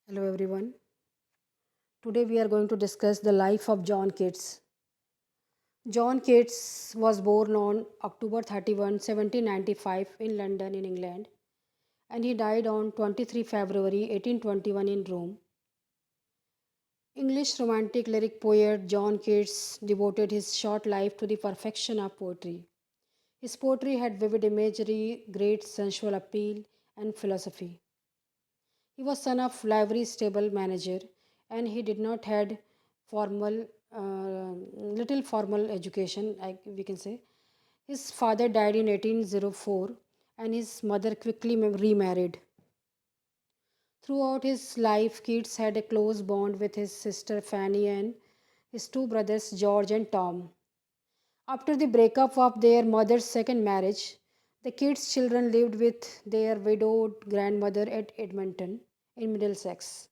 Hello everyone. Today we are going to discuss the life of John Keats. John Keats was born on October 31, 1795 in London in England, and he died on 23 February 1821 in Rome. English romantic lyric poet John Keats devoted his short life to the perfection of poetry. His poetry had vivid imagery, great sensual appeal, and philosophy. He was son of livery stable manager, and he did not had formal, little formal education. We can say his father died in 1804, and his mother quickly remarried. Throughout his life, Keats had a close bond with his sister Fanny and his two brothers George and Tom. After the breakup of their mother's second marriage, the Keats children lived with their widowed grandmother at Edmonton in Middlesex.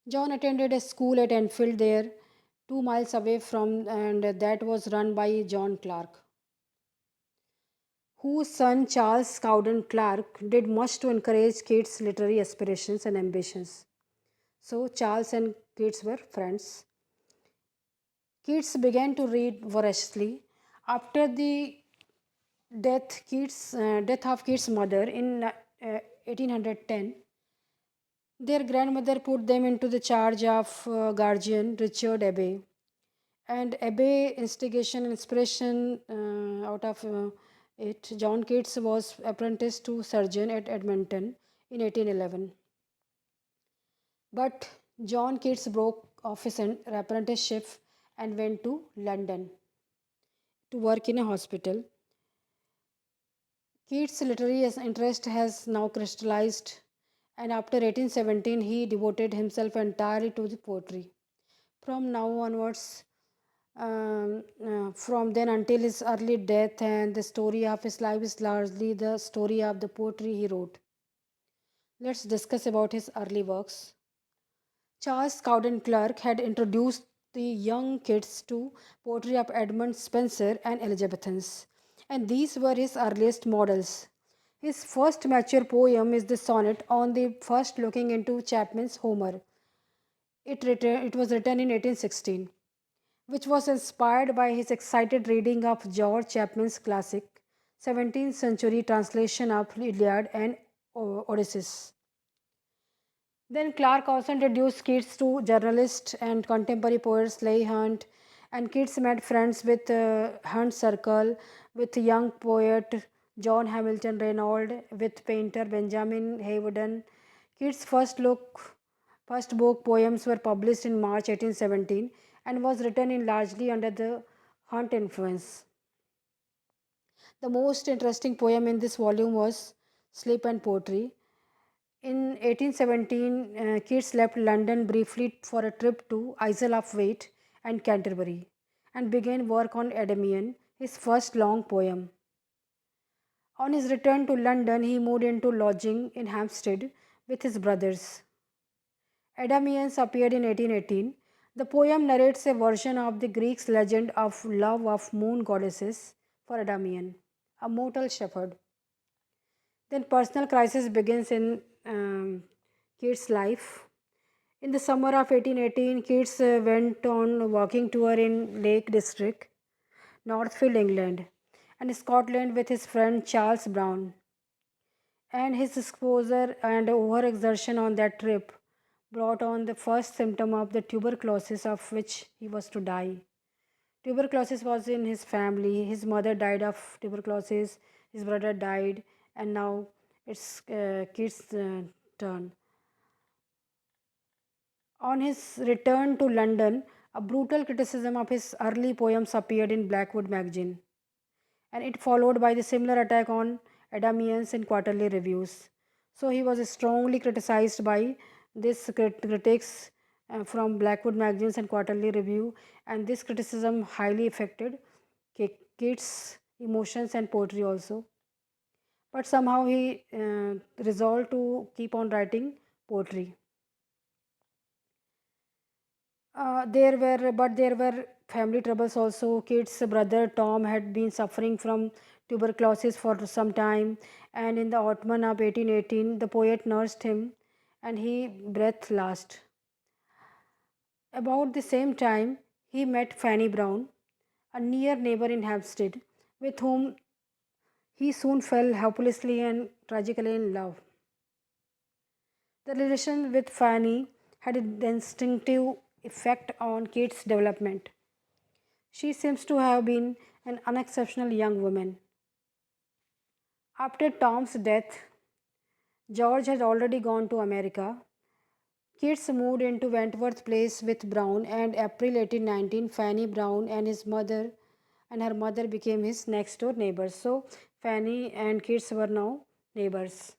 John attended a school at Enfield there, 2 miles away from, and that was run by John Clark, whose son Charles Cowden Clark did much to encourage Keats' literary aspirations and ambitions. So Charles and Keats were friends. Keats began to read voraciously. After the death of Keats' mother in 1810, their grandmother put them into the charge of guardian Richard Abbey. And Abbey instigation and inspiration out of it, John Keats was apprenticed to surgeon at Edmonton in 1811. But John Keats broke off his apprenticeship and went to London to work in a hospital. Keats' literary interest has now crystallized, and after 1817, he devoted himself entirely to the poetry. From now onwards, from then until his early death, and the story of his life is largely the story of the poetry he wrote. Let's discuss about his early works. Charles Cowden Clarke had introduced the young kids to poetry of Edmund Spenser and Elizabethans, and these were his earliest models. His first mature poem is the sonnet on the first looking into Chapman's Homer. It was written in 1816, which was inspired by his excited reading of George Chapman's classic 17th century translation of Iliad and Odysseus. Then Clark also introduced Keats to journalists and contemporary poets Leigh Hunt, and Keats made friends with Hunt's circle, with young poet John Hamilton Reynolds, with painter Benjamin Hayden. Keats' first book poems were published in March 1817 and was written in largely under the Hunt influence. The most interesting poem in this volume was Sleep and Poetry. In 1817, Keats left London briefly for a trip to Isle of Wight and Canterbury and began work on Endymion, his first long poem. On his return to London, he moved into lodging in Hampstead with his brothers. Endymions appeared in 1818. The poem narrates a version of the Greeks' legend of love of moon goddesses for Endymion, a mortal shepherd. Then personal crisis begins in Keats' life. In the summer of 1818, Keats went on a walking tour in Lake District, Northfield, England, and Scotland with his friend Charles Brown. And his exposure and overexertion on that trip brought on the first symptom of the tuberculosis of which he was to die. Tuberculosis was in his family. His mother died of tuberculosis, his brother died, and now it's Keats' turn. On his return to London, a brutal criticism of his early poems appeared in Blackwood magazine, and it followed by the similar attack on Adamians in quarterly reviews. So he was strongly criticized by this critics from Blackwood magazines and quarterly review, and this criticism highly affected Keats' emotions and poetry also. But somehow he resolved to keep on writing poetry. There were family troubles also. Kid's brother Tom had been suffering from tuberculosis for some time, and in the autumn of 1818, the poet nursed him, and he breathed last. About the same time, he met Fanny Brown, a near neighbor in Hampstead, with whom he soon fell hopelessly and tragically in love. The relation with Fanny had an instinctive effect on Kate's development. She seems to have been an unexceptional young woman. After Tom's death, George had already gone to America. Keats moved into Wentworth Place with Brown, and April 1819, Fanny Brown and her mother became his next door neighbors. So Fanny and Keats were now neighbors.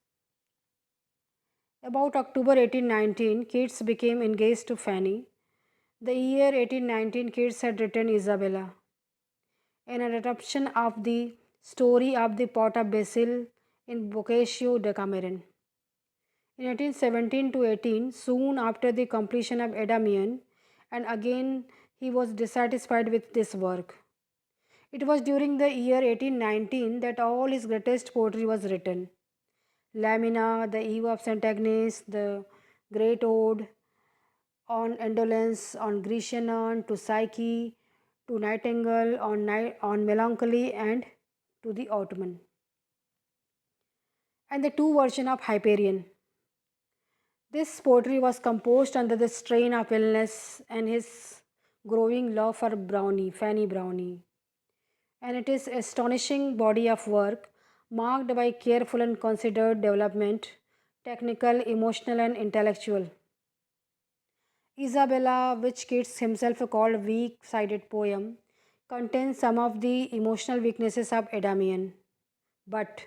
About October 1819, Keats became engaged to Fanny. The year 1819, Keats had written Isabella, an adaptation of the story of the pot of basil in Boccaccio Decameron. In 1817 to 18, soon after the completion of Endymion, and again he was dissatisfied with this work. It was during the year 1819 that all his greatest poetry was written. Lamina, the Eve of St. Agnes, the Great Ode, on Indolence, on Grecian urn, to Psyche, to Nightingale, on Melancholy, and to the Ottoman. And the two version of Hyperion. This poetry was composed under the strain of illness and his growing love for Brownie, Fanny Brownie. And it is astonishing body of work marked by careful and considered development, technical, emotional, and intellectual. Isabella, which Keats himself called weak-sided poem, contains some of the emotional weaknesses of Endymion. But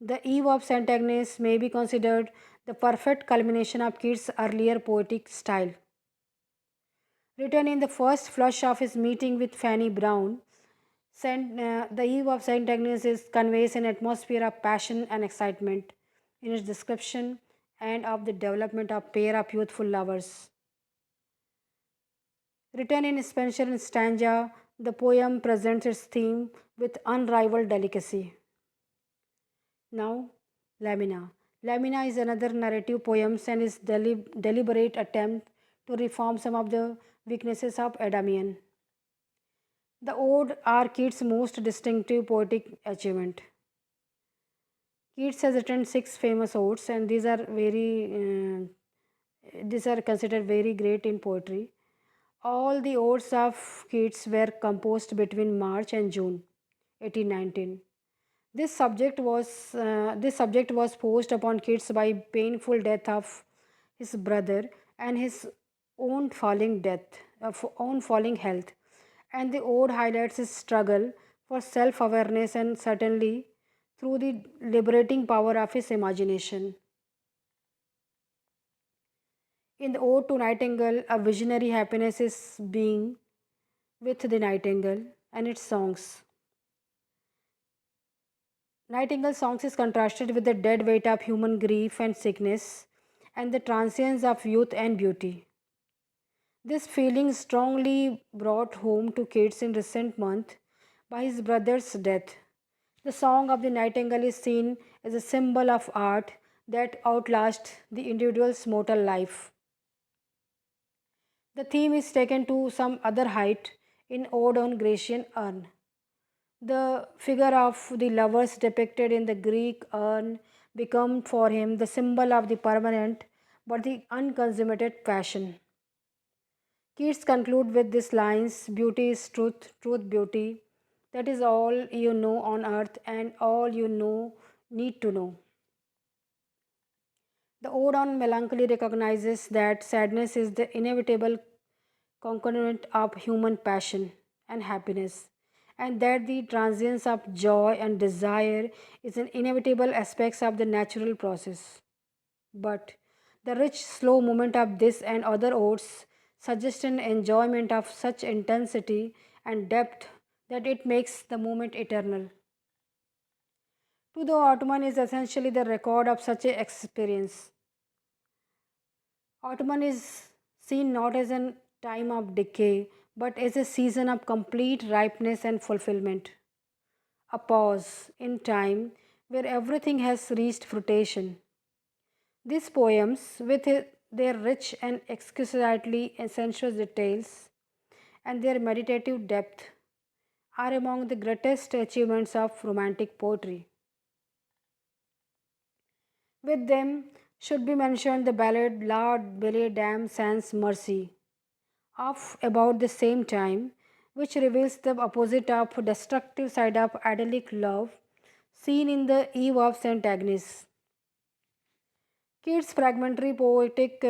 the Eve of St. Agnes may be considered the perfect culmination of Keats' earlier poetic style. Written in the first flush of his meeting with Fanny Brown, the Eve of St. Agnes conveys an atmosphere of passion and excitement in its description and of the development of pair of youthful lovers. Written in Spenser and stanza, the poem presents its theme with unrivaled delicacy. Now, Lamina. Lamina is another narrative poem and is deliberate attempt to reform some of the weaknesses of Endymion. The ode are Keats' most distinctive poetic achievement. Keats has written six famous odes, and these are considered very great in poetry. All the odes of Keats were composed between March and June 1819. This subject was forced upon Keats by painful death of his brother and his own falling health, and the ode highlights his struggle for self-awareness and certainly through the liberating power of his imagination. In the ode to Nightingale, a visionary happiness is being with the nightingale and its songs. Nightingale songs is contrasted with the dead weight of human grief and sickness and the transience of youth and beauty. This feeling strongly brought home to Keats in recent month by his brother's death. The song of the nightingale is seen as a symbol of art that outlasts the individual's mortal life. The theme is taken to some other height in Ode on Grecian Urn. The figure of the lovers depicted in the Greek urn become for him the symbol of the permanent but the unconsummated passion. Keats conclude with these lines: Beauty is truth, truth beauty. That is all you know on earth and all you know need to know. The Ode on Melancholy recognizes that sadness is the inevitable concomitant of human passion and happiness, and that the transience of joy and desire is an inevitable aspect of the natural process. But the rich, slow movement of this and other odes suggests an enjoyment of such intensity and depth that it makes the moment eternal. To the Ottoman is essentially the record of such an experience. Autumn is seen not as a time of decay, but as a season of complete ripeness and fulfillment. A pause in time where everything has reached fruition. These poems, with their rich and exquisitely sensuous details and their meditative depth, are among the greatest achievements of romantic poetry. With them should be mentioned the ballad La Belle Dame Sans Mercy of about the same time, which reveals the opposite of destructive side of idyllic love seen in the Eve of St. Agnes. Keats' fragmentary poetic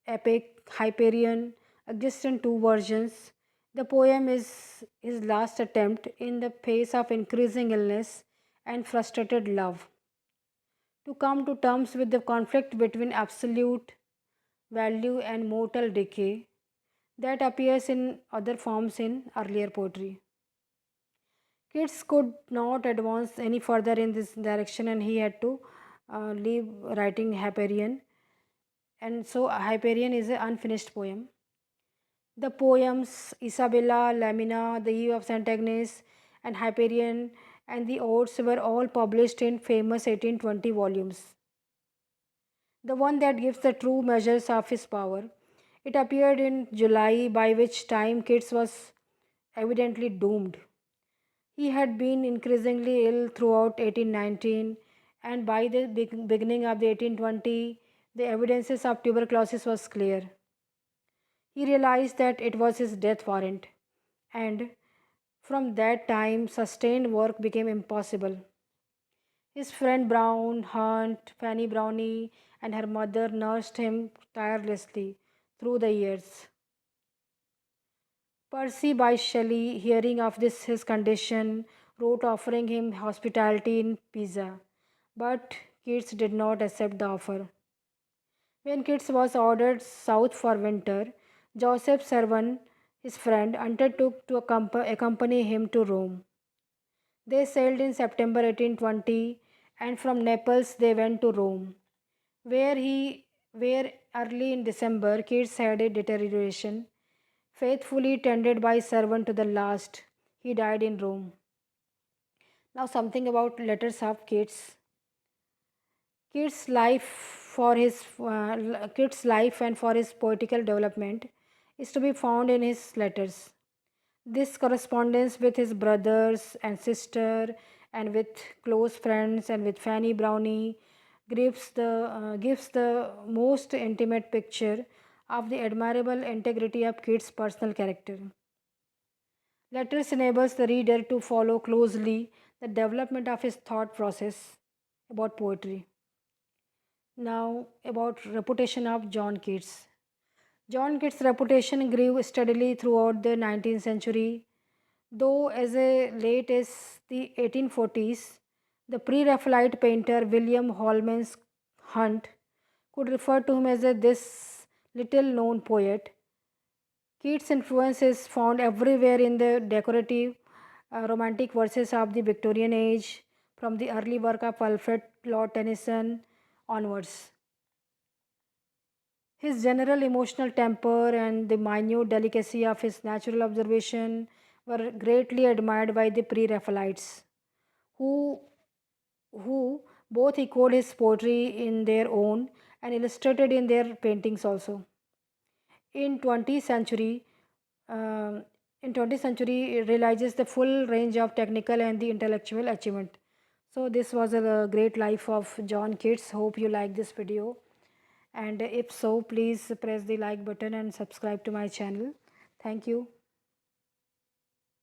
epic Hyperion exists in two versions. The poem is his last attempt in the face of increasing illness and frustrated love to come to terms with the conflict between absolute value and mortal decay that appears in other forms in earlier poetry. Keats could not advance any further in this direction and he had to leave writing Hyperion. And so Hyperion is an unfinished poem. The poems Isabella, Lamina, The Eve of St. Agnes, and Hyperion and the Odes were all published in famous 1820 volumes. The one that gives the true measures of his power. It appeared in July, by which time Keats was evidently doomed. He had been increasingly ill throughout 1819, and by the beginning of the 1820, the evidences of tuberculosis was clear. He realized that it was his death warrant, and from that time, sustained work became impossible. His friend Brown, Hunt, Fanny Brownie, and her mother nursed him tirelessly through the years. Percy by Shelley, hearing of this his condition, wrote offering him hospitality in Pisa, but Keats did not accept the offer. When Keats was ordered south for winter, Joseph Servan, his friend, undertook to accompany him to Rome. They sailed in September 1820, and from Naples they went to Rome, where early in December Keats had a deterioration. Faithfully tended by servant to the last, he died in Rome. Now something about letters of Keats. Keats' life and for his poetical development is to be found in his letters. This correspondence with his brothers and sister and with close friends and with Fanny Brownie gives the most intimate picture of the admirable integrity of Keats' personal character. Letters enables the reader to follow closely the development of his thought process about poetry. Now about reputation of John Keats. John Keats' reputation grew steadily throughout the 19th century, though as late as the 1840s, the pre-Raphaelite painter William Holman's Hunt could refer to him as this little-known poet. Keats' influence is found everywhere in the decorative romantic verses of the Victorian age, from the early work of Alfred Lord Tennyson onwards. His general emotional temper and the minute delicacy of his natural observation were greatly admired by the pre-Raphaelites, who, who both echoed his poetry in their own and illustrated in their paintings also. In 20th century, um, in 20th century, it realizes the full range of technical and the intellectual achievement. So this was a great life of John Keats. Hope you like this video. And if so, please press the like button and subscribe to my channel. Thank you.